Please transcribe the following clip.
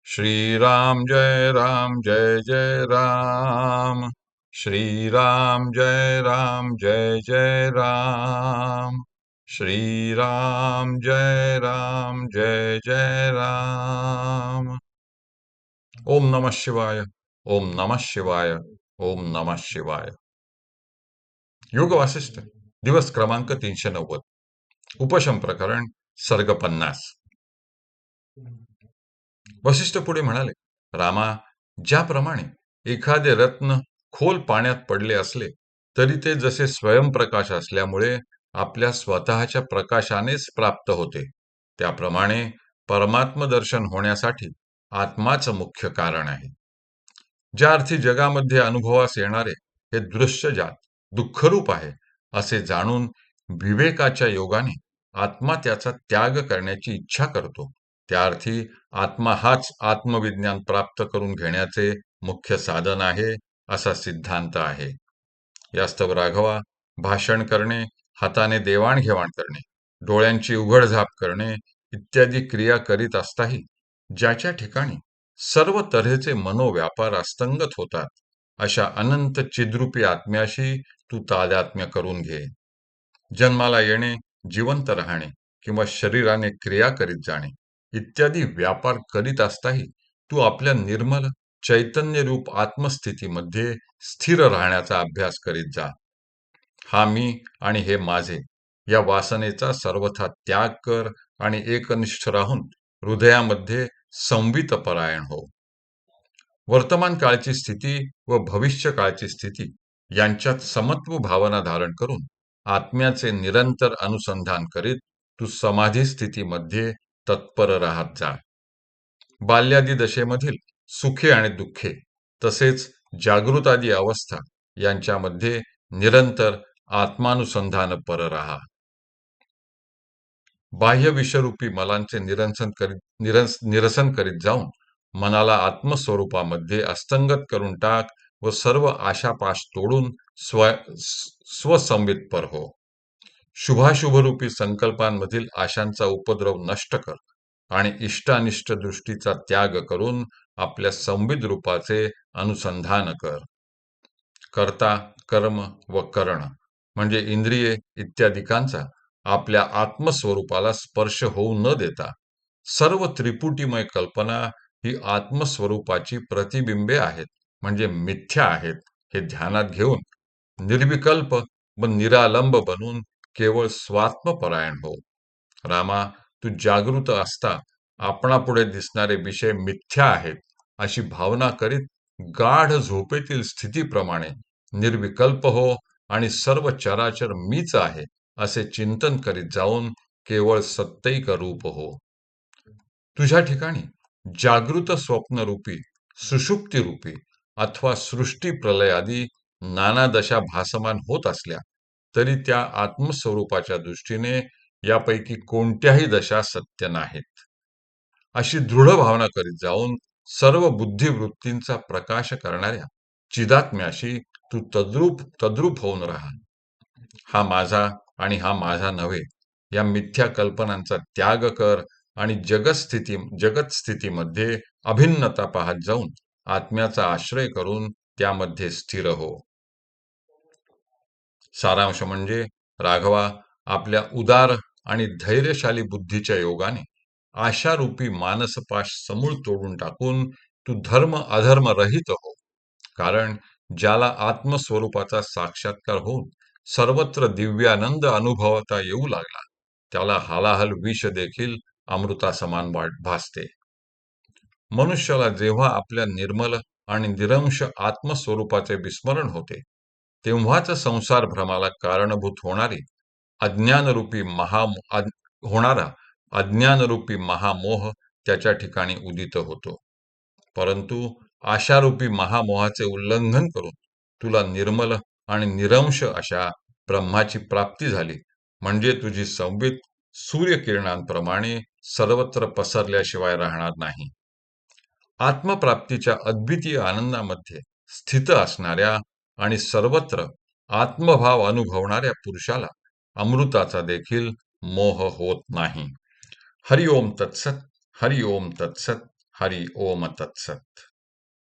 श्रीराम जय जय राम। श्रीराम जय राम। श्रीराम जय राम। ओम नमः शिवाय। ओम नमः शिवाय। ओम नमः शिवाय। योग वासिष्ठ दिवस क्रमांक 390। उपशम प्रकरण सर्ग 50। वसिष्ठ पुढे म्हणाले, रामा, ज्याप्रमाणे एखादे रत्न खोल पाण्यात पडले असले तरी ते जसे स्वयंप्रकाश असल्यामुळे आपल्या स्वतःच्या प्रकाशानेच प्राप्त होते, त्याप्रमाणे परमात्म दर्शन होण्यासाठी आत्माच मुख्य कारण आहे. ज्या अर्थी जगामध्ये अनुभवास येणारे हे दृश्यजात दुःखरूप आहे असे जाणून विवेकाच्या योगाने आत्मा त्याचा त्याग करण्याची इच्छा करतो, त्या अर्थी आत्मा हाच आत्मविज्ञान प्राप्त करून घेण्याचे मुख्य साधन आहे असा सिद्धांत आहे. यास्तव राघवा, भाषण करणे, हाताने देवाणघेवाण करणे, डोळ्यांची उघडझाप करणे इत्यादी क्रिया करीत असताही ज्याच्या ठिकाणी सर्व तऱ्हेचे मनोव्यापार अस्तंगत होतात, अशा अनंत चिद्रूपी आत्म्याशी तू तादात्म्य करून घे. जन्माला येणे, जिवंत राहणे किंवा शरीराने क्रिया करीत जाणे इत्यादी व्यापार करीत असताही तू आपल्या निर्मल चैतन्यरूप आत्मस्थितीमध्ये स्थिर राहण्याचा अभ्यास करीत जा. हा मी आणि हे माझे या वासनेचा सर्वथा त्याग कर आणि एकनिष्ठ राहून हृदयामध्ये संवित परायण हो. वर्तमान काळची स्थिती व भविष्य काळची स्थिती यांच्यात समत्व भावना धारण करून आत्म्याचे निरंतर अनुसंधान करीत तू समाधी स्थितीमध्ये तत्पर राहत जा. बाल्यादी दशेमधील सुखे आणि दुःखे तसेच जागृतादी अवस्था यांच्यामध्ये निरंतर आत्मानुसंधान पर राहा. बाह्य विषरूपी मलांचे निरसन करीत जाऊन मनाला आत्मस्वरूपामध्ये अस्तंगत करून टाक व सर्व आशापाश तोडून स्वसंवितपर हो. शुभाशुभरूपी संकल्पांमधील आशांचा उपद्रव नष्ट कर आणि इष्टानिष्ट दृष्टीचा त्याग करून आपल्या संवित रूपाचे अनुसंधान कर. कर्ता, कर्म व करण म्हणजे इंद्रिये इत्यादिकांचा आपल्या आत्मस्वरूपाला स्पर्श होऊ न देता सर्व त्रिपुटीमय कल्पना ही आत्मस्वरूपाची प्रतिबिंबे आहेत, म्हणजे मिथ्या आहेत, हे ध्यानात घेऊन निर्विकल्प व निरालंब बनून केवळ स्वात्मपरायण हो. रामा, तू जागृत असता आपणापुढे दिसणारे विषय मिथ्या आहेत अशी भावना करीत गाढ झोपेतील स्थितीप्रमाणे निर्विकल्प हो आणि सर्व चराचर मीच आहे असे चिंतन करीत जाऊन केवळ सत्तैक रूप हो. तुझ्या ठिकाणी जागृत स्वप्नरूपी, सुषुप्तीरूपी अथवा सृष्टी प्रलयादी नाना दशा भासमान होत असल्या तरी त्या आत्मस्वरूपाच्या दृष्टीने यापैकी कोणत्याही दशा सत्य नाहीत. अशी दृढ भावना करीत जाऊन सर्व बुद्धिवृत्तींचा प्रकाश करणाऱ्या चिदात्म्याशी तू तद्रूप होऊन राहा. हा माझा आणि हा माझा नव्हे या मिथ्या कल्पनांचा त्याग कर आणि जगत स्थितीमध्ये अभिन्नता पाहत जाऊन आत्म्याचा आश्रय करून त्यामध्ये स्थिर हो. सारांश म्हणजे, राघवा, आपल्या उदार आणि धैर्यशाली बुद्धीच्या योगाने आशारूपी मानसपाश समूळ तोडून टाकून तू धर्म अधर्म रहित हो. कारण ज्याला आत्मस्वरूपाचा साक्षात्कार होऊन सर्वत्र दिव्यानंद अनुभवता येऊ लागला त्याला हालाहल विष देखील अमृतासमान भासते. मनुष्याला जेव्हा आपल्या निर्मल आणि निरंश आत्मस्वरूपाचे विस्मरण होते तेव्हाच संसार भ्रमाला कारणभूत अज्ञानरूपी महा होणारा अज्ञानरूपी महामोह त्याच्या ठिकाणी उदित होतो. परंतु आशारूपी महामोहाचे उल्लंघन करून तुला निर्मल आणि निरंश अशा ब्रह्माची प्राप्ती झाली म्हणजे तुझी संवित सूर्यकिरणांप्रमाणे सर्वत्र पसरल्याशिवाय राहणार नाही. आत्मप्राप्तीच्या अद्वितीय आनंदामध्ये स्थित असणाऱ्या आणि सर्वत्र आत्मभाव अनुभवणाऱ्या पुरुषाला अमृताचा देखील मोह होत नाही. हरि ओम तत्सत. हरि ओम तत्सत. हरी ओम तत्सत.